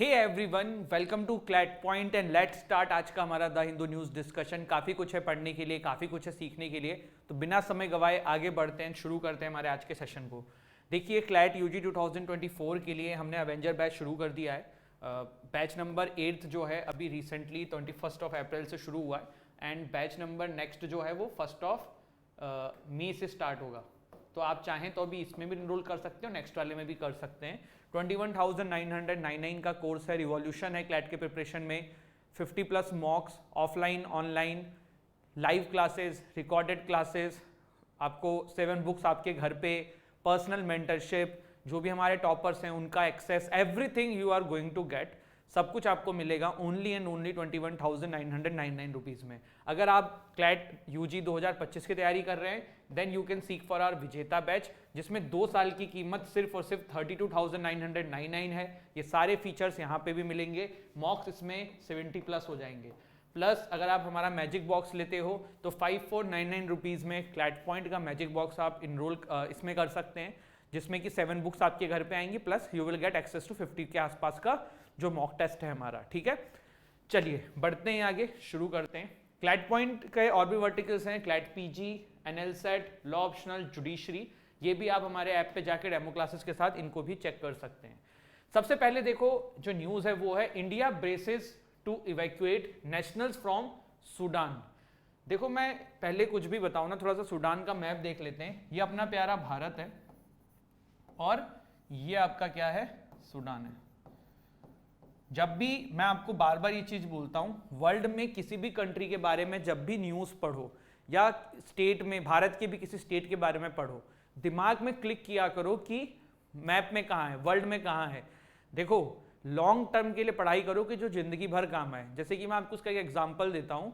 Hey everyone, welcome to CLAT point and let's start. आज का हमारा द हिंदू न्यूज़ डिस्कशन। काफ़ी कुछ है पढ़ने के लिए, काफ़ी कुछ है सीखने के लिए, तो बिना समय गवाए आगे बढ़ते हैं, शुरू करते हैं हमारे आज के सेशन को। देखिए, क्लैट यूजी 2024 के लिए हमने अवेंजर बैच शुरू कर दिया है। बैच नंबर 8 जो है अभी रिसेंटली 21 अप्रैल से शुरू हुआ है एंड बैच नंबर नेक्स्ट जो है वो 1 मई से स्टार्ट होगा। तो आप चाहें तो अभी इसमें भी इनरोल कर सकते हो, नेक्स्ट वाले में भी कर सकते हैं। 21,999 का कोर्स है, रिवॉल्यूशन है क्लैट के प्रिपरेशन में। 50+ मॉक्स, offline online, live classes, recorded classes, आपको 7 बुक्स आपके घर पे, पर्सनल मेंटरशिप, जो भी हमारे टॉपर्स हैं उनका access, everything you are going to get, सब कुछ आपको मिलेगा ओनली एंड ओनली 21,999 रुपीज़ में। अगर आप क्लैट यूजी 2025 की तैयारी कर रहे हैं then you can seek for our Vijeta batch, जिसमें 2 साल की कीमत सिर्फ और सिर्फ 32,999 है। ये सारे फीचर्स यहाँ पे भी मिलेंगे, मॉक्स इसमें 70+ हो जाएंगे। प्लस अगर आप हमारा मैजिक बॉक्स लेते हो तो 5499 रुपीज़ में क्लैट पॉइंट का मैजिक बॉक्स आप इनरोल इसमें कर सकते हैं, जिसमें कि 7 बुक्स आपके घर पे आएंगी, plus you will get access to 50 के आसपास का जो मॉक टेस्ट है हमारा। ठीक है, चलिए बढ़ते हैं आगे, शुरू करते हैं। क्लैट पॉइंट के और भी वर्टिकल्स हैं, CLAT PG, NLSAT, law optional, judiciary, ये भी आप हमारे ऐप पे जाके डेमो क्लासेस के साथ इनको भी चेक कर सकते हैं। सबसे पहले देखो जो न्यूज़ है वो है India braces to evacuate nationals from Sudan. देखो, मैं पहले कुछ भी बताऊं ना, थोड़ा सा सूडान का मैप देख लेते हैं। ये अपना प्यारा भारत है और ये आपका क्या है, सूडान है। जब भी मैं आपको बार बार ये चीज बोलता हूं, वर्ल्ड में किसी भी कंट्री के बारे में जब भी न्यूज़ पढ़ो या स्टेट में, भारत के भी किसी स्टेट के बारे में पढ़ो, दिमाग में क्लिक किया करो कि मैप में कहाँ है, वर्ल्ड में कहाँ है। देखो, लॉन्ग टर्म के लिए पढ़ाई करो कि जो जिंदगी भर काम आए। जैसे कि मैं आपको उसका एक एग्जाम्पल देता हूँ।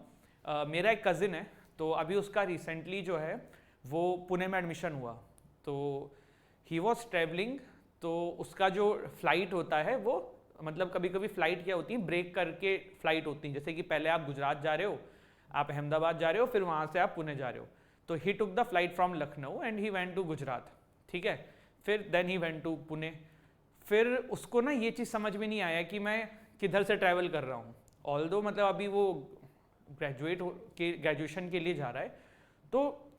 मेरा एक कजिन है, तो अभी उसका रिसेंटली जो है वो पुणे में एडमिशन हुआ, तो ही वॉज ट्रेवलिंग, तो उसका जो फ्लाइट होता है वो, मतलब कभी कभी फ्लाइट क्या होती है, ब्रेक करके फ्लाइट होती है। जैसे कि पहले आप गुजरात जा रहे हो, आप अहमदाबाद जा रहे हो, फिर वहाँ से आप पुणे जा रहे हो, तो he took the flight from Lucknow and he went to Gujarat. ठीक है, फिर then he went to Pune. फिर उसको ना ये चीज़ समझ में नहीं आया कि मैं किधर से ट्रैवल कर रहा हूँ, ऑल्दो मतलब अभी वो ग्रेजुएशन के लिए जा रहा है। तो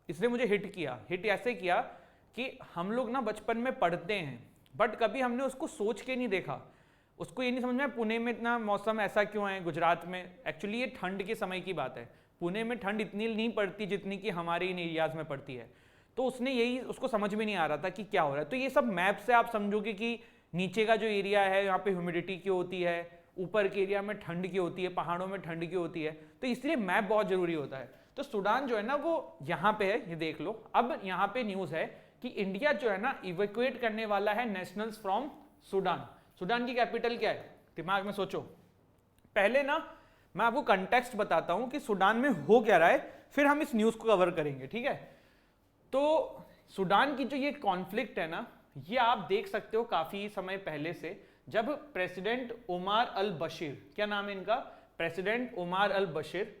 इसने मुझे हिट ऐसे किया कि हम लोग ना बचपन में पढ़ते हैं बट कभी हमने उसको सोच के नहीं देखा। उसको ये नहीं समझ में पुणे में इतना मौसम ऐसा क्यों है, गुजरात में एक्चुअली ये ठंड के समय की बात है। पुणे में ठंड इतनी नहीं पड़ती जितनी कि हमारे इन एरियाज में पड़ती है। तो उसने यही, उसको समझ में नहीं आ रहा था कि क्या हो रहा है। तो ये सब मैप से आप समझोगे कि नीचे का जो एरिया है यहाँ पे ह्यूमिडिटी क्यों होती है, ऊपर के एरिया में ठंड क्यों होती है, पहाड़ों में ठंड क्यों होती है। तो इसलिए मैप बहुत जरूरी होता है। तो सूडान जो है ना वो यहाँ पे है, ये देख लो। अब यहाँ पे न्यूज़ है कि इंडिया जो है ना इवैक्यूएट करने वाला है नेशनल्स फ्रॉम सूडान। सूडान की कैपिटल क्या है, दिमाग में सोचो। पहले ना मैं आपको कंटेक्स्ट बताता हूं कि सूडान में हो क्या रहा है, फिर हम इस न्यूज़ को कवर करेंगे। ठीक है, तो सूडान की जो ये कॉन्फ्लिक्ट है ना, ये आप देख सकते हो काफी समय पहले से, जब प्रेसिडेंट उमर अल बशीर, क्या नाम है इनका, प्रेसिडेंट उमर अल बशीर,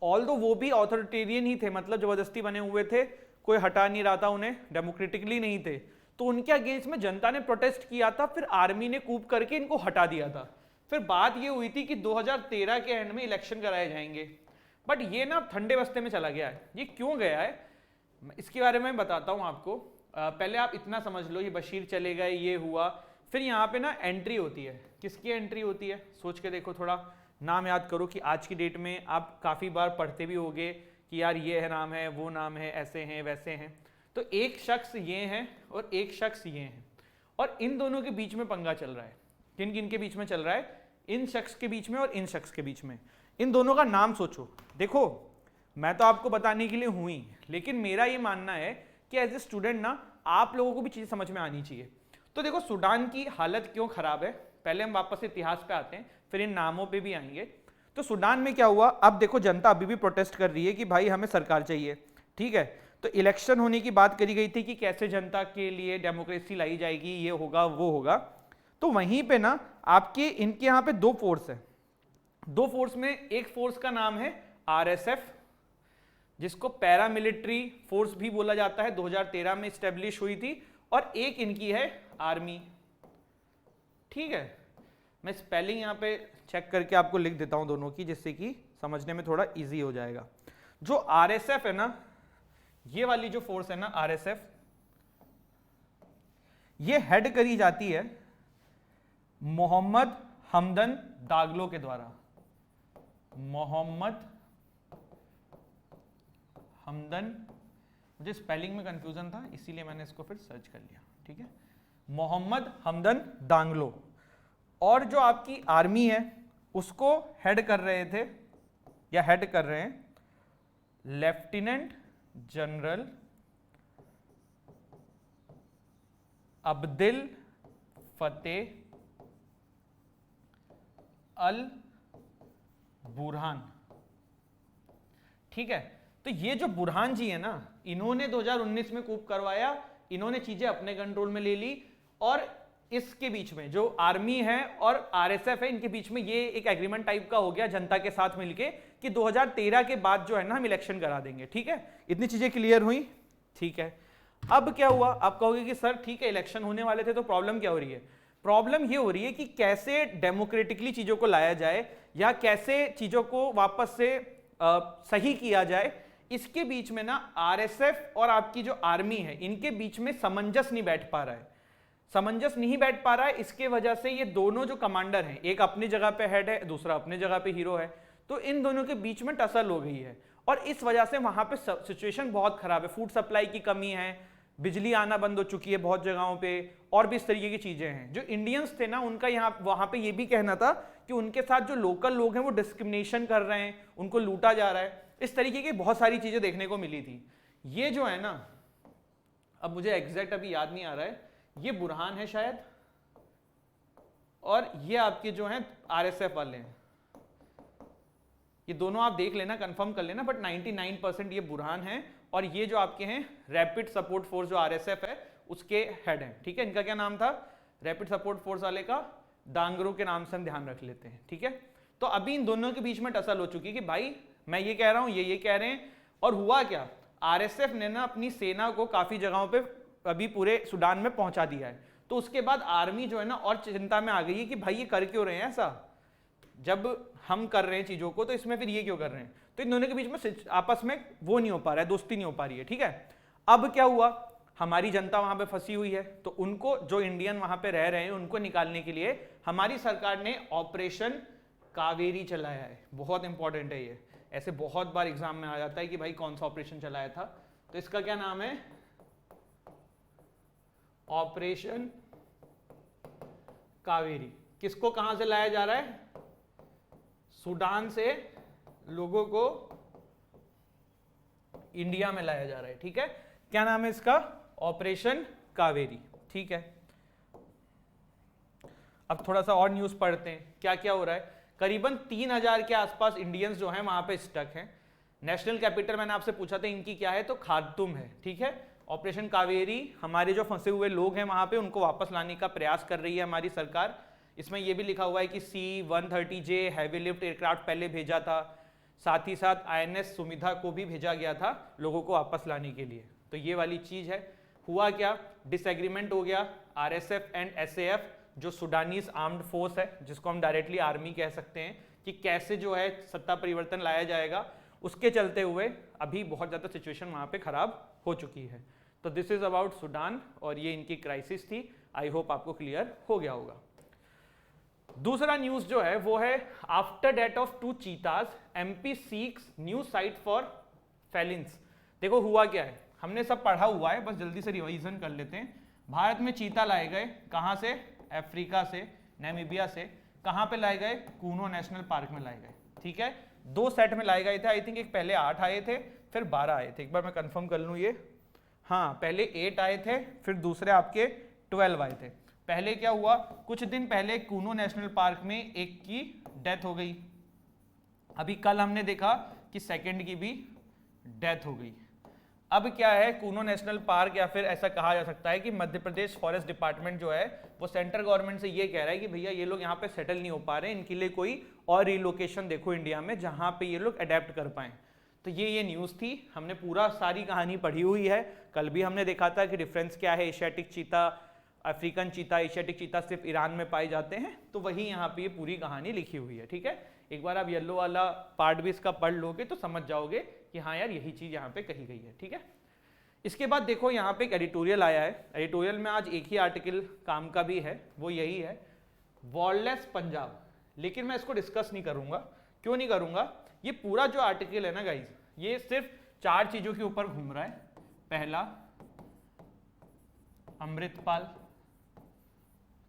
ऑल्दो वो भी ऑथोरिटेरियन ही थे, मतलब जबरदस्ती बने हुए थे, कोई हटा नहीं रहा था उन्हें, डेमोक्रेटिकली नहीं थे। तो उनके अगेंस्ट में जनता ने प्रोटेस्ट किया था, फिर आर्मी ने कूप करके इनको हटा दिया था। फिर बात ये हुई थी कि 2013 के एंड में इलेक्शन कराए जाएंगे, बट ये ना ठंडे बस्ते में चला गया है। ये क्यों गया है इसके बारे में बताता हूँ आपको। पहले आप इतना समझ लो, ये बशीर चले गए, ये हुआ, फिर यहाँ पे ना एंट्री होती है। किसकी एंट्री होती है, सोच के देखो, थोड़ा नाम याद करो कि आज की डेट में आप काफ़ी बार पढ़ते भी होगे कि यार ये है नाम है, वो नाम है, ऐसे हैं वैसे हैं। तो एक शख्स ये है और एक शख्स ये है, और इन दोनों के बीच में पंगा चल रहा है। किन किन के बीच में चल रहा है, इन शख्स के बीच में और इन शख्स के बीच में। इन दोनों का नाम सोचो। देखो, मैं तो आपको बताने के लिए हुई, लेकिन मेरा ये मानना है कि एज ए स्टूडेंट ना आप लोगों को भी चीज़ समझ में आनी चाहिए। तो देखो, सूडान की हालत क्यों खराब है, पहले हम वापस इतिहास पे आते हैं, फिर इन नामों पे भी आएंगे। तो सूडान में क्या हुआ, अब देखो जनता अभी भी प्रोटेस्ट कर रही है कि भाई हमें सरकार चाहिए। ठीक है, तो इलेक्शन होने की बात करी गई थी कि कैसे जनता के लिए डेमोक्रेसी लाई जाएगी, ये होगा वो होगा। तो वहीं पे ना आपके इनके यहाँ पे 2 फोर्स है। 2 फोर्स में एक फोर्स का नाम है आरएसएफ, जिसको पैरामिलिट्री फोर्स भी बोला जाता है, 2013 में स्टेब्लिश हुई थी, और एक इनकी है आर्मी। ठीक है, मैं स्पेलिंग यहाँ पे चेक करके आपको लिख देता हूँ दोनों की, जिससे कि समझने में थोड़ा इजी हो जाएगा। जो आरएसएफ है ना, ये वाली जो फोर्स है ना आरएसएफ, ये हेड करी जाती है मोहम्मद हमदन दागलो के द्वारा। मोहम्मद हमदन, मुझे स्पेलिंग में कंफ्यूजन था इसीलिए मैंने इसको फिर सर्च कर लिया, ठीक है, मोहम्मद हमदन दांगलो। और जो आपकी आर्मी है उसको हेड कर रहे थे या हेड कर रहे हैं लेफ्टिनेंट जनरल अब्दिल फतेह अल बुरहान, ठीक है। तो ये जो बुरहान जी है ना, इन्होंने 2019 में कूप करवाया, इन्होंने चीजें अपने कंट्रोल में ले ली, और इसके बीच में जो आर्मी है और आरएसएफ है, इनके बीच में ये एक एग्रीमेंट टाइप का हो गया जनता के साथ मिलके कि 2013 के बाद जो है ना हम इलेक्शन करा देंगे, ठीक है। इतनी चीजें क्लियर हुई, ठीक है। अब क्या हुआ, आप कहोगे कि सर ठीक है इलेक्शन होने वाले थे तो प्रॉब्लम क्या हो रही है? प्रॉब्लम ये हो रही है कि कैसे डेमोक्रेटिकली चीजों को लाया जाए या कैसे चीजों को वापस से सही किया जाए। इसके बीच में ना आरएसएफ और आपकी जो आर्मी है इनके बीच में समंजस नहीं बैठ पा रहा है, समंजस नहीं बैठ पा रहा है। इसके वजह से ये दोनों जो कमांडर हैं, एक अपनी जगह पे हेड है, दूसरा अपनी जगह पे हीरो है, तो इन दोनों के बीच में टसल हो गई है और इस वजह से वहां पे सिचुएशन बहुत खराब है। फूड सप्लाई की कमी है, बिजली आना बंद हो चुकी है बहुत जगहों पे, और भी इस तरीके की चीजें हैं। जो इंडियंस थे ना उनका यहाँ वहां पे ये भी कहना था कि उनके साथ जो लोकल लोग हैं वो डिस्क्रिमिनेशन कर रहे हैं, उनको लूटा जा रहा है, इस तरीके की बहुत सारी चीजें देखने को मिली थी। ये जो है ना, अब मुझे एग्जैक्ट अभी याद नहीं आ रहा है, ये बुरहान है शायद, और ये आपके जो हैं आरएसएफ वाले हैं, ये दोनों आप देख लेना, कंफर्म कर लेना, बट 99% ये बुरहान है और ये जो आपके हैं रैपिड सपोर्ट फोर्स जो आरएसएफ है उसके हेड हैं, ठीक है। इनका क्या नाम था रैपिड सपोर्ट फोर्स वाले का? दांगरो के नाम से हम ध्यान रख लेते हैं, ठीक है। तो अभी इन दोनों के बीच में टसल हो चुकी है कि भाई मैं ये कह रहा हूं, ये कह रहे हैं, और हुआ क्या, आरएसएफ ने ना अपनी सेना को काफी जगहों पे अभी पूरे सुडान में पहुंचा दिया है। तो उसके बाद आर्मी जो है ना और चिंता में आ गई है कि भाई ये कर क्यों रहे हैं ऐसा, जब हम कर रहे हैं चीजों को तो इसमें फिर ये क्यों कर रहे हैं। तो इन दोनों के बीच में आपस में वो नहीं हो पा रहा है, दोस्ती नहीं हो पा रही है, ठीक है। अब क्या हुआ, हमारी जनता वहां पे फंसी हुई है, तो उनको जो इंडियन वहां पे रह रहे हैं उनको निकालने के लिए हमारी सरकार ने ऑपरेशन कावेरी चलाया है। बहुत इंपॉर्टेंट है ये, ऐसे बहुत बार एग्जाम में आ जाता है कि भाई कौन सा ऑपरेशन चलाया था, तो इसका क्या नाम है, ऑपरेशन कावेरी। किसको कहां से लाया जा रहा है? सूडान से लोगों को इंडिया में लाया जा रहा है, ठीक है। क्या नाम है इसका? ऑपरेशन कावेरी, ठीक है। अब थोड़ा सा और न्यूज पढ़ते हैं क्या क्या हो रहा है। करीबन 3000 के आसपास इंडियंस जो हैं वहां पे स्टक हैं। नेशनल कैपिटल मैंने आपसे पूछा था इनकी क्या है, तो खार्तूम है, ठीक है। ऑपरेशन कावेरी, हमारे जो फंसे हुए लोग हैं वहां पे उनको वापस लाने का प्रयास कर रही है हमारी सरकार। इसमें यह भी लिखा हुआ है कि C-130J हैवी लिफ्ट एयरक्राफ्ट पहले भेजा था, साथ ही साथ INS सुमिधा को भी भेजा गया था लोगों को वापस लाने के लिए। तो ये वाली चीज है। हुआ क्या, डिसएग्रीमेंट हो गया RSF एंड SAF जो सुडानीज आर्म्ड फोर्स है, जिसको हम डायरेक्टली आर्मी कह सकते हैं, कि कैसे जो है सत्ता परिवर्तन लाया जाएगा। उसके चलते हुए अभी बहुत ज्यादा सिचुएशन वहां पे खराब हो चुकी है। तो दिस इज अबाउट सुडान और ये इनकी क्राइसिस थी। आई होप आपको क्लियर हो गया होगा। दूसरा न्यूज जो है वो है after death of 2 cheetahs MP seeks new site for felines. देखो हुआ क्या है, हमने सब पढ़ा हुआ है, बस जल्दी से रिवाइजन कर लेते हैं। भारत में चीता लाए गए, कहां से? अफ्रीका से, नामीबिया से। कहां पे लाए गए? कूनो नेशनल पार्क में लाए गए, ठीक है। 2 सेट में लाए गए थे, आई थिंक एक पहले 8 आए थे फिर 12 आए थे, एक बार मैं कंफर्म कर लूं ये, हाँ पहले 8 आए थे फिर दूसरे आपके 12 आए थे। पहले क्या हुआ, कुछ दिन पहले कूनो नेशनल पार्क में एक की डेथ हो गई, अभी कल हमने देखा कि सेकंड की भी डेथ हो गई। अब क्या है, कूनो नेशनल पार्क या फिर ऐसा कहा जा सकता है कि मध्य प्रदेश फॉरेस्ट डिपार्टमेंट जो है वो सेंट्रल गवर्नमेंट से ये कह रहा है कि भैया ये लोग यहाँ पे सेटल नहीं हो पा रहे, इनके लिए कोई और रिलोकेशन देखो इंडिया में जहाँ पे ये लोग अडेप्ट कर पाएं। तो ये न्यूज़ थी, हमने पूरा सारी कहानी पढ़ी हुई है। कल भी हमने देखा था कि डिफरेंस क्या है Asiatic cheetah African cheetah, Asiatic cheetah सिर्फ ईरान में पाए जाते हैं, तो वही यहाँ पे ये पूरी कहानी लिखी हुई है। ठीक है, एक बार आप येलो वाला पार्ट भी इसका पढ़ लोगे तो समझ जाओगे कि हाँ यार यही चीज यहाँ पे कही गई है। ठीक है, इसके बाद देखो यहाँ पे एक एडिटोरियल आया है। एडिटोरियल में आज एक ही आर्टिकल काम का भी है, वो यही है वॉरलेस पंजाब, लेकिन मैं इसको डिस्कस नहीं करूंगा। क्यों नहीं करूंगा? ये पूरा जो आर्टिकल है ना गाइज, ये सिर्फ 4 चीजों के ऊपर घूम रहा है। पहला अमृतपाल,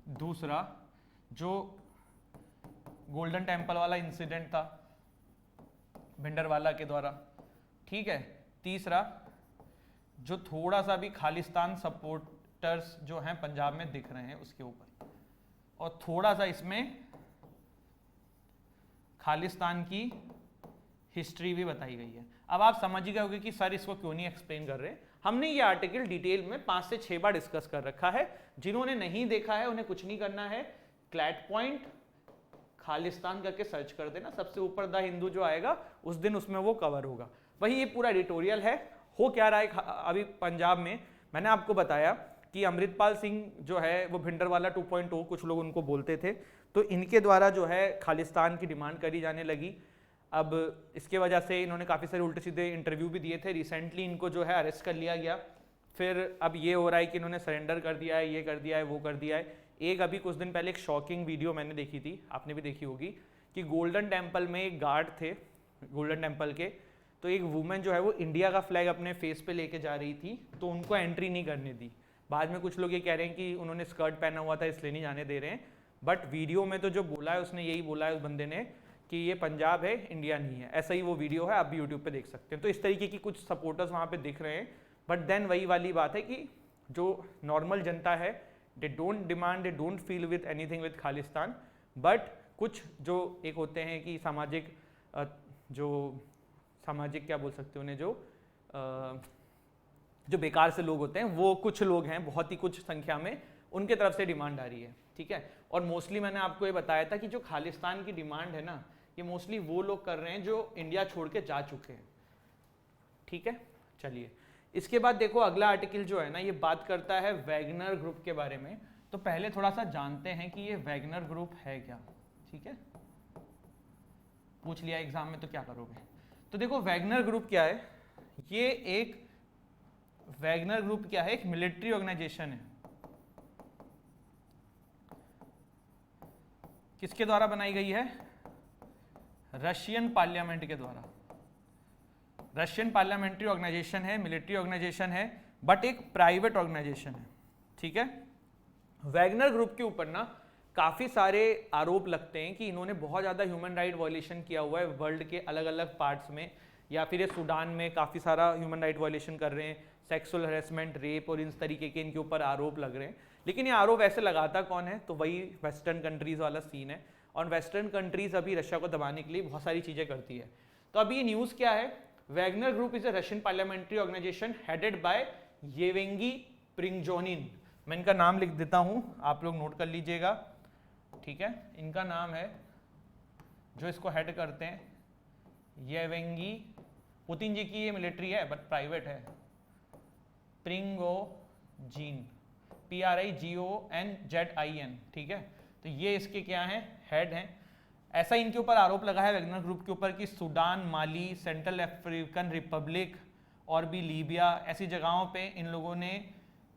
दूसरा जो गोल्डन टेम्पल वाला इंसिडेंट था भिंडरवाला के द्वारा, ठीक है, तीसरा जो थोड़ा सा भी खालिस्तान सपोर्टर्स जो हैं पंजाब में दिख रहे हैं उसके ऊपर, और थोड़ा सा इसमें खालिस्तान की हिस्ट्री भी बताई गई है। अब आप समझ ही गए होंगे कि सर इसको क्यों नहीं एक्सप्लेन कर रहे। हमने ये आर्टिकल डिटेल में 5 से 6 बार डिस्कस कर रखा है। जिन्होंने नहीं देखा है उन्हें कुछ नहीं करना है, क्लैट पॉइंट खालिस्तान करके सर्च कर देना, सबसे ऊपर द हिंदू जो आएगा उस दिन उसमें वो कवर होगा। वही ये पूरा एडिटोरियल है। हो क्या रहा है अभी पंजाब में, मैंने आपको बताया कि अमृतपाल सिंह जो है वो भिंडरवाला 2.0 कुछ लोग उनको बोलते थे, तो इनके द्वारा जो है खालिस्तान की डिमांड करी जाने लगी। अब इसके वजह से इन्होंने काफ़ी सारे उल्टे सीधे इंटरव्यू भी दिए थे। रिसेंटली इनको जो है अरेस्ट कर लिया गया। फिर अब ये हो रहा है कि इन्होंने सरेंडर कर दिया है, ये कर दिया है, वो कर दिया है। एक अभी कुछ दिन पहले एक शॉकिंग वीडियो मैंने देखी थी, आपने भी देखी होगी, कि गोल्डन टेम्पल में एक गार्ड थे गोल्डन टेम्पल के, तो एक वुमेन जो है वो इंडिया का फ्लैग अपने फेस पे लेके जा रही थी, तो उनको एंट्री नहीं करने दी। बाद में कुछ लोग ये कह रहे हैं कि उन्होंने स्कर्ट पहना हुआ था इसलिए नहीं जाने दे रहे हैं, बट वीडियो में तो जो बोला है उसने यही बोला है उस बंदे ने कि ये पंजाब है, इंडिया नहीं है। ऐसा ही वो वीडियो है, आप भी यूट्यूब पे देख सकते हैं। तो इस तरीके की कुछ सपोर्टर्स वहाँ पे दिख रहे हैं, बट देन वही वाली बात है कि जो नॉर्मल जनता है, they don't demand, they don't feel with anything with Khalistan, but कुछ जो एक होते हैं कि सामाजिक क्या बोल सकते हैं उन्हें, जो बेकार से लोग होते हैं, वो कुछ लोग हैं, बहुत ही कुछ संख्या में, उनके तरफ से डिमांड आ रही है। ठीक है, और मोस्टली मैंने आपको ये बताया था कि जो खालिस्तान की डिमांड है ना, ये मोस्टली वो लोग कर रहे हैं जो इंडिया छोड़ के जा चुके हैं। ठीक है, चलिए इसके बाद देखो अगला आर्टिकल जो है ना, ये बात करता है वैगनर ग्रुप के बारे में। तो पहले थोड़ा सा जानते हैं कि ये वैगनर ग्रुप है क्या। ठीक है, पूछ लिया एग्जाम में तो क्या करोगे। तो देखो वैगनर ग्रुप क्या है, वैगनर ग्रुप क्या है, एक मिलिट्री ऑर्गेनाइजेशन है। किसके द्वारा बनाई गई है? रशियन पार्लियामेंट के द्वारा। रशियन पार्लियामेंट्री ऑर्गेनाइजेशन है, मिलिट्री ऑर्गेनाइजेशन है, बट एक प्राइवेट ऑर्गेनाइजेशन है। ठीक है, वैगनर ग्रुप के ऊपर ना काफी सारे आरोप लगते हैं कि इन्होंने बहुत ज्यादा ह्यूमन राइट वायलेशन किया हुआ है वर्ल्ड के अलग अलग पार्ट्स में, या फिर ये सूडान में काफी सारा ह्यूमन राइट वायलेशन कर रहे हैं, सेक्सुअल हरेसमेंट, रेप और इस तरीके के इनके ऊपर आरोप लग रहे हैं। लेकिन ये आरोप ऐसे लगाता कौन है? तो वही वेस्टर्न कंट्रीज वाला सीन है, और वेस्टर्न कंट्रीज अभी रशिया को दबाने के लिए बहुत सारी चीजें करती है। तो अभी ये न्यूज क्या है? Wagner group is a Russian parliamentary organisation headed by येवेंगी प्रिगोजिन। मैं इनका नाम लिख देता हूं, आप लोग नोट कर लीजिएगा। ठीक है, इनका नाम है, जो इसको हेड करते हैं, येवेंगी, पुतिन जी की ये मिलिट्री है बट प्राइवेट है, प्रिगोजिन, PRIGONZIN। ठीक है, तो ये इसके क्या हैं? हेड हैं। ऐसा इनके ऊपर आरोप लगा है वैगनर ग्रुप के ऊपर कि सूडान, माली, सेंट्रल अफ्रीकन रिपब्लिक और भी लीबिया, ऐसी जगहों पे इन लोगों ने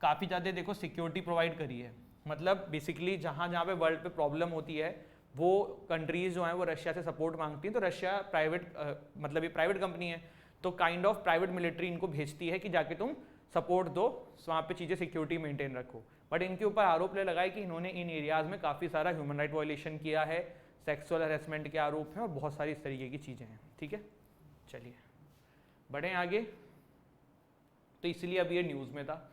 काफ़ी ज़्यादा देखो सिक्योरिटी प्रोवाइड करी है। मतलब बेसिकली जहाँ जहाँ पे वर्ल्ड पे प्रॉब्लम होती है, वो कंट्रीज जो हैं वो रशिया से सपोर्ट मांगती हैं। तो रशिया प्राइवेट मतलब ये प्राइवेट कंपनी है, तो काइंड ऑफ प्राइवेट मिलिट्री इनको भेजती है कि जाके तुम सपोर्ट दो, वहाँ पे चीज़ें सिक्योरिटी मेंटेन रखो। बट इनके ऊपर आरोप लगाया कि इन्होंने इन एरियाज़ में काफ़ी सारा ह्यूमन राइट वायलेशन किया है, सेक्सुअल हरेसमेंट के आरोप हैं और बहुत सारी इस तरीके की चीज़ें हैं। ठीक है, चलिए बढ़ें आगे। तो इसलिए अब ये न्यूज़ में था।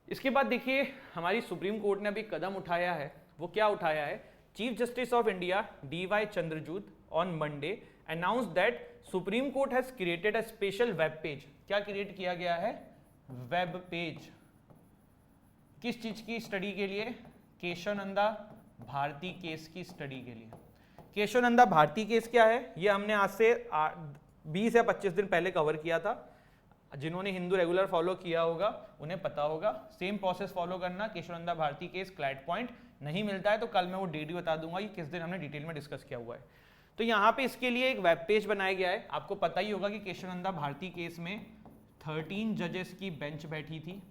इसके बाद देखिए हमारी सुप्रीम कोर्ट ने अभी कदम उठाया है। वो क्या उठाया है? Chief justice of India DY Chandrachud on Monday announce that supreme court has created a special web page. क्या क्रिएट किया गया है? Web page. किस चीज की स्टडी के लिए? केशवनंदा भारती केस की स्टडी के लिए। केशवनंदा भारती केस क्या है? ये हमने आज से 20 या 25 दिन पहले कवर किया था। जिन्होंने हिंदू रेगुलर फॉलो किया होगा उन्हें पता होगा, सेम प्रोसेस फॉलो करना। Keshavananda Bharati case CLAT point नहीं मिलता है तो कल मैं वो डेट भी बता दूंगा कि किस दिन हमने डिटेल में डिस्कस किया हुआ है। तो यहाँ पे इसके लिए एक वेब पेज बनाया गया है। आपको पता ही होगा कि केशवानंदा भारती केस में 13 जजेस की बेंच बैठी थी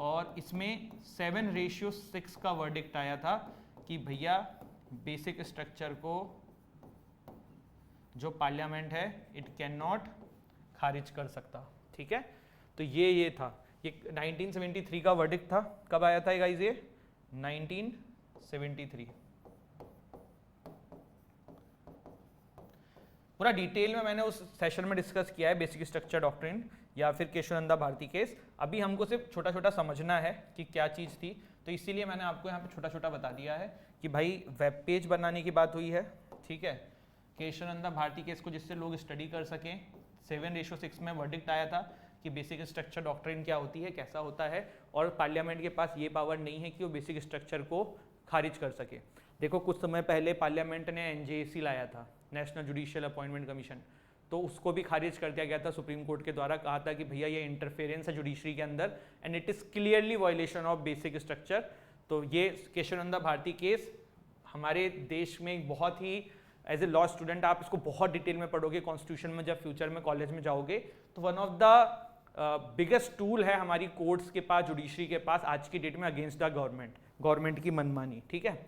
और इसमें 7:6 का वर्डिक्ट आया था कि भैया बेसिक स्ट्रक्चर को जो पार्लियामेंट है इट कैन नॉट खारिज कर सकता। ठीक है, तो ये था, ये 1973 का वर्डिक्ट था। कब आया था गाइस? ये 1973। पूरा डिटेल में मैंने उस सेशन में डिस्कस किया है, बेसिक स्ट्रक्चर डॉक्ट्रिन या फिर केशवानंदा भारती केस। अभी हमको सिर्फ छोटा छोटा समझना है कि क्या चीज़ थी, तो इसीलिए मैंने आपको यहाँ पे छोटा छोटा बता दिया है कि भाई वेब पेज बनाने की बात हुई है। ठीक है, केशवानंदा भारती केस को जिससे लोग स्टडी कर सकें, 7:6 में वर्डिक्ट आया था कि बेसिक स्ट्रक्चर डॉक्ट्रिन क्या होती है, कैसा होता है, और पार्लियामेंट के पास ये पावर नहीं है कि वो बेसिक स्ट्रक्चर को खारिज कर सके। देखो कुछ समय पहले पार्लियामेंट ने NJAC लाया था, नेशनल जुडिशियल अपॉइंटमेंट कमीशन, तो उसको भी खारिज कर दिया गया था सुप्रीम कोर्ट के द्वारा। कहा था कि भैया ये इंटरफेरेंस है जुडिशरी के अंदर and it is clearly violation of basic structure. तो ये केशवानंदा भारती केस हमारे देश में एक बहुत ही, एज ए लॉ स्टूडेंट आप इसको बहुत डिटेल में पढ़ोगे कॉन्स्टिट्यूशन में, जब फ्यूचर में कॉलेज में जाओगे, तो one of the biggest tool है हमारी कोर्ट्स के पास, जुडिशरी के पास आज की डेट में अगेंस्ट द गवर्नमेंट की मनमानी। ठीक है,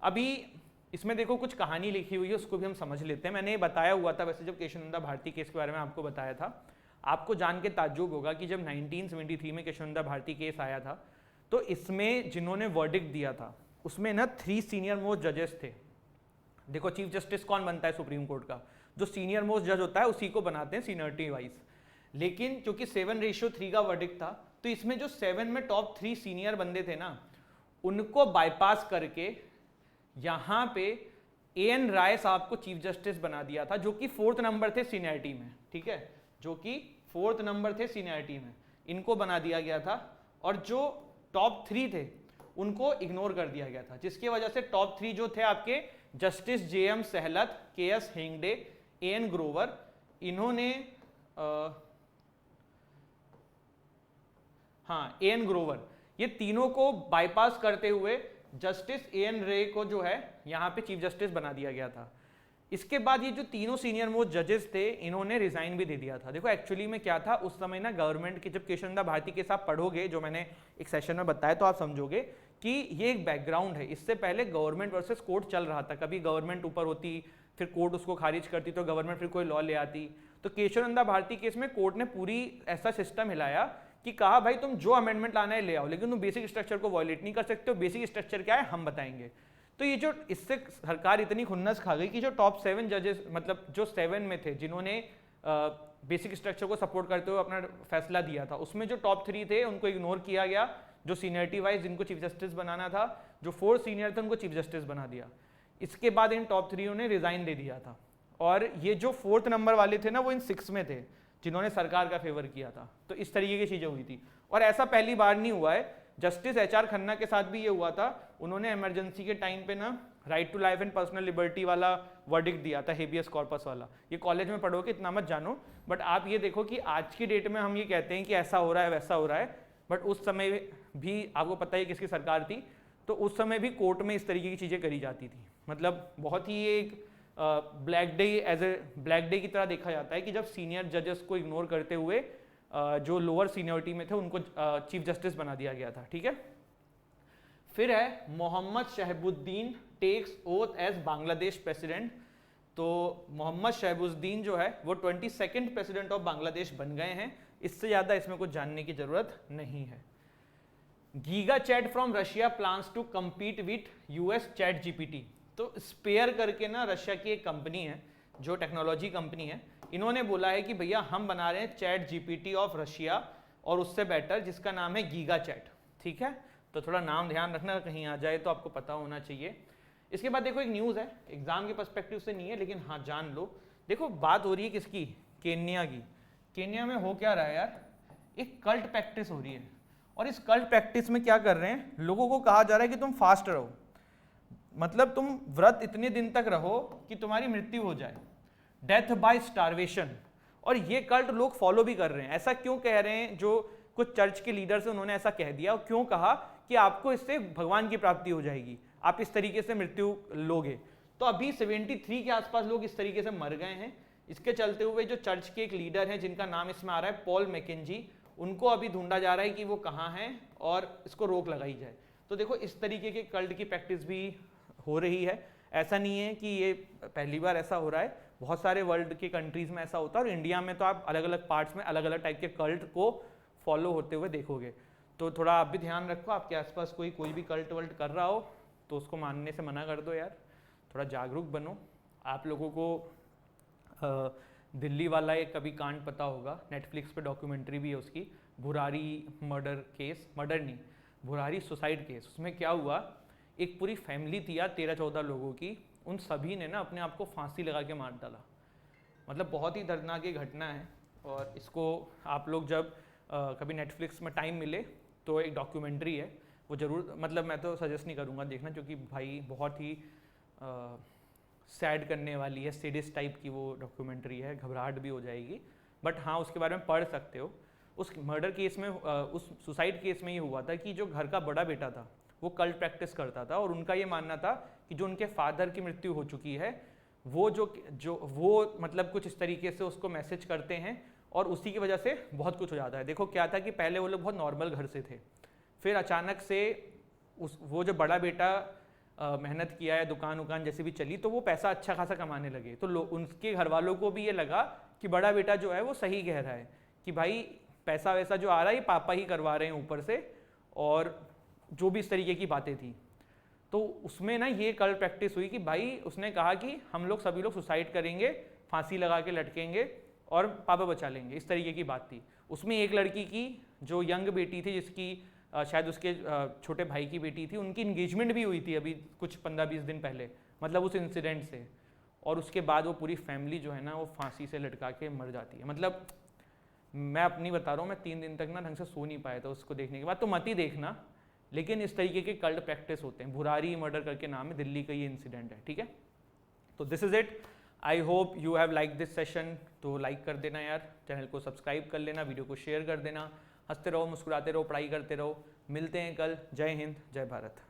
अभी इसमें देखो कुछ कहानी लिखी हुई है, उसको भी हम समझ लेते हैं। मैंने ये बताया हुआ था वैसे, जब केशवानंदा भारती केस के बारे में आपको बताया था, आपको जान के ताज्जुब होगा कि जब 1973 में केशवानंदा भारती केस आया था, तो इसमें जिन्होंने वर्डिक्ट दिया था उसमें ना 3 सीनियर मोस्ट जजेस थे। देखो चीफ जस्टिस कौन बनता है सुप्रीम कोर्ट का? जो सीनियर मोस्ट जज होता है उसी को बनाते हैं सीनियरिटी वाइज। लेकिन क्योंकि 7:3 का वर्डिक्ट था, तो इसमें जो 7 में टॉप 3 सीनियर बंदे थे ना, उनको बाईपास करके यहाँ पे AN राय साहब को चीफ जस्टिस बना दिया था, जो कि 4th नंबर थे सीनियरिटी में। ठीक है, जो कि 4th नंबर थे सीनियरिटी में, इनको बना दिया गया था। और जो टॉप 3 थे उनको इग्नोर कर दिया गया था, जिसकी वजह से टॉप 3 जो थे आपके justice JM सहलत, KS Hegde, AN Grover, इन्होंने AN ग्रोवर, ये तीनों को बाईपास करते हुए जस्टिस AN रे को जो है यहाँ पे चीफ जस्टिस बना दिया गया था। इसके बाद ये जो तीनों सीनियर मोस्ट जजेस थे, इन्होंने रिजाइन भी दे दिया था। देखो एक्चुअली में क्या था उस समय ना, गवर्नमेंट के, जब केशवानंदा भारती केस आप पढ़ोगे, जो मैंने एक सेशन में बताया, तो आप समझोगे कि ये एक बैकग्राउंड है। इससे पहले गवर्नमेंट वर्सेस कोर्ट चल रहा था, कभी गवर्नमेंट ऊपर होती, फिर कोर्ट उसको खारिज करती, तो गवर्नमेंट फिर कोई लॉ ले आती। तो केशवानंदा भारती केस में कोर्ट ने पूरी ऐसा सिस्टम हिलाया कि कहा भाई तुम जो अमेंडमेंट लाना है ले आओ, लेकिन तुम बेसिक स्ट्रक्चर को वायलेट नहीं कर सकते हो। बेसिक स्ट्रक्चर क्या है हम बताएंगे। तो ये जो, इससे सरकार इतनी खुन्नस खा गई कि जो टॉप 7 जजेस, मतलब जो 7 में थे जिन्होंने बेसिक स्ट्रक्चर को सपोर्ट करते हुए अपना फैसला दिया था, उसमें जो टॉप 3 थे उनको इग्नोर किया गया। जो सीनियरिटी वाइज जिनको चीफ जस्टिस बनाना था, जो 4 सीनियर थे उनको चीफ जस्टिस बना दिया। इसके बाद इन टॉप 3 ने रिजाइन दे दिया था, और ये जो 4th नंबर वाले थे ना, वो इन 6 में थे जिन्होंने सरकार का फेवर किया था। तो इस तरीके की चीजें हुई थी, और ऐसा पहली बार नहीं हुआ है। जस्टिस HR खन्ना के साथ भी ये हुआ था। उन्होंने इमरजेंसी के टाइम पे ना right to life and personal liberty वाला वर्डिक्ट दिया था, हेबियस कॉर्पस वाला। ये कॉलेज में पढ़ोगे, इतना मत जानो, बट आप ये देखो कि आज की डेट में हम ये कहते हैं कि ऐसा हो रहा है वैसा हो रहा है, बट उस समय भी आपको पता है किसकी सरकार थी, तो उस समय भी कोर्ट में इस तरीके की चीज़ें करी जाती थी। मतलब बहुत ही एक black day, as a black day की तरह देखा जाता है कि जब सीनियर जजेस को इग्नोर करते हुए जो लोअर सीनियरिटी में थे उनको चीफ जस्टिस बना दिया गया था। ठीक है, फिर है Mohammed Shahabuddin takes oath as Bangladesh president. तो मोहम्मद शहबुद्दीन जो है वो 22nd प्रेसिडेंट ऑफ बांग्लादेश बन गए हैं। इससे ज़्यादा इसमें कुछ जानने की जरूरत नहीं है। Giga Chat from Russia plans to compete with US chat GPT। तो स्पेयर करके ना रशिया की एक कंपनी है, जो टेक्नोलॉजी कंपनी है, इन्होंने बोला है कि भैया हम बना रहे हैं चैट GPT ऑफ रशिया और उससे बेटर, जिसका नाम है गीगा चैट। ठीक है, तो थोड़ा नाम ध्यान रखना, कहीं आ जाए तो आपको पता होना चाहिए। इसके बाद देखो एक न्यूज़ है, एग्जाम के पर्सपेक्टिव से नहीं है लेकिन हाँ जान लो। देखो बात हो रही है किसकी? केन्या की। केन्या में हो क्या रहा है यार, एक कल्ट प्रैक्टिस हो रही है, और इस कल्ट प्रैक्टिस में क्या कर रहे हैं, लोगों को कहा जा रहा है कि तुम फास्ट रहो, मतलब तुम व्रत इतने दिन तक रहो कि तुम्हारी मृत्यु हो जाए, डेथ बाय स्टारवेशन। और ये कल्ट लोग फॉलो भी कर रहे हैं। ऐसा क्यों कह रहे हैं? जो कुछ चर्च के लीडर्स हैं उन्होंने ऐसा कह दिया, और क्यों कहा कि आपको इससे भगवान की प्राप्ति हो जाएगी, आप इस तरीके से मृत्यु लोगे। तो अभी 73 के आसपास लोग इस तरीके से मर गए हैं। इसके चलते हुए जो चर्च के एक लीडर हैं जिनका नाम इसमें आ रहा है पॉल मैकेंजी, उनको अभी ढूंढा जा रहा है कि वो कहाँ हैं और इसको रोक लगाई जाए। तो देखो इस तरीके के कल्ट की प्रैक्टिस भी हो रही है। ऐसा नहीं है कि ये पहली बार ऐसा हो रहा है, बहुत सारे वर्ल्ड के कंट्रीज में ऐसा होता है, और इंडिया में तो आप अलग अलग पार्ट्स में अलग अलग टाइप के कल्ट को फॉलो होते हुए देखोगे। तो थोड़ा आप भी ध्यान रखो, आपके आसपास कोई भी कल्ट वल्ट कर रहा हो तो उसको मानने से मना कर दो यार, थोड़ा जागरूक बनो। आप लोगों को दिल्ली वाला एक कभी कांड पता होगा, नेटफ्लिक्स पे डॉक्यूमेंट्री भी है उसकी, भुरारी मर्डर केस, मर्डर नहीं, भुरारी सुसाइड केस। उसमें क्या हुआ, एक पूरी फैमिली थी यार 13-14 लोगों की, उन सभी ने ना अपने आप को फांसी लगा के मार डाला। मतलब बहुत ही दर्दनाक ये घटना है। और इसको आप लोग जब कभी नेटफ्लिक्स में टाइम मिले तो एक डॉक्यूमेंट्री है वो ज़रूर, मतलब मैं तो सजेस्ट नहीं करूँगा देखना, क्योंकि भाई बहुत ही सैड करने वाली है, सेडिस टाइप की वो डॉक्यूमेंट्री है, घबराहट भी हो जाएगी। बट हाँ, उसके बारे में पढ़ सकते हो। उस मर्डर केस में, उस सुसाइड केस में ये हुआ था कि जो घर का बड़ा बेटा था वो कल्ट प्रैक्टिस करता था, और उनका ये मानना था कि जो उनके फादर की मृत्यु हो चुकी है वो वो मतलब कुछ इस तरीके से उसको मैसेज करते हैं, और उसी की वजह से बहुत कुछ हो जाता है। देखो क्या था कि पहले वो लोग बहुत नॉर्मल घर से थे, फिर अचानक से वो जो बड़ा बेटा मेहनत किया है, दुकान उकान जैसे भी चली, तो वो पैसा अच्छा खासा कमाने लगे। तो उनके घर वालों को भी ये लगा कि बड़ा बेटा जो है वो सही कह रहा है कि भाई पैसा वैसा जो आ रहा है ये पापा ही करवा रहे हैं ऊपर से, और जो भी इस तरीके की बातें थी। तो उसमें ना ये कल प्रैक्टिस हुई कि भाई उसने कहा कि हम लोग सभी लोग सुसाइड करेंगे, फांसी लगा के लटकेंगे और पापा बचा लेंगे, इस तरीके की बात थी। उसमें एक लड़की की जो यंग बेटी थी, जिसकी शायद उसके छोटे भाई की बेटी थी, उनकी इंगेजमेंट भी हुई थी अभी कुछ 15-20 दिन पहले, मतलब उस इंसिडेंट से। और उसके बाद वो पूरी फैमिली जो है ना वो फांसी से लटका के मर जाती है। मतलब मैं अपनी बता रहा हूँ, मैं 3 दिन तक ना ढंग से सो नहीं पाया था उसको देखने के बाद। तो मत ही देखना, लेकिन इस तरीके के कल्ट प्रैक्टिस होते हैं। भुरारी मर्डर करके नाम है, दिल्ली का ये इंसिडेंट है, ठीक है। तो this is it, I hope you have like this session. तो लाइक कर देना यार, चैनल को सब्सक्राइब कर लेना, वीडियो को शेयर कर देना। हंसते रहो, मुस्कुराते रहो, पढ़ाई करते रहो। मिलते हैं कल। जय हिंद, जय भारत।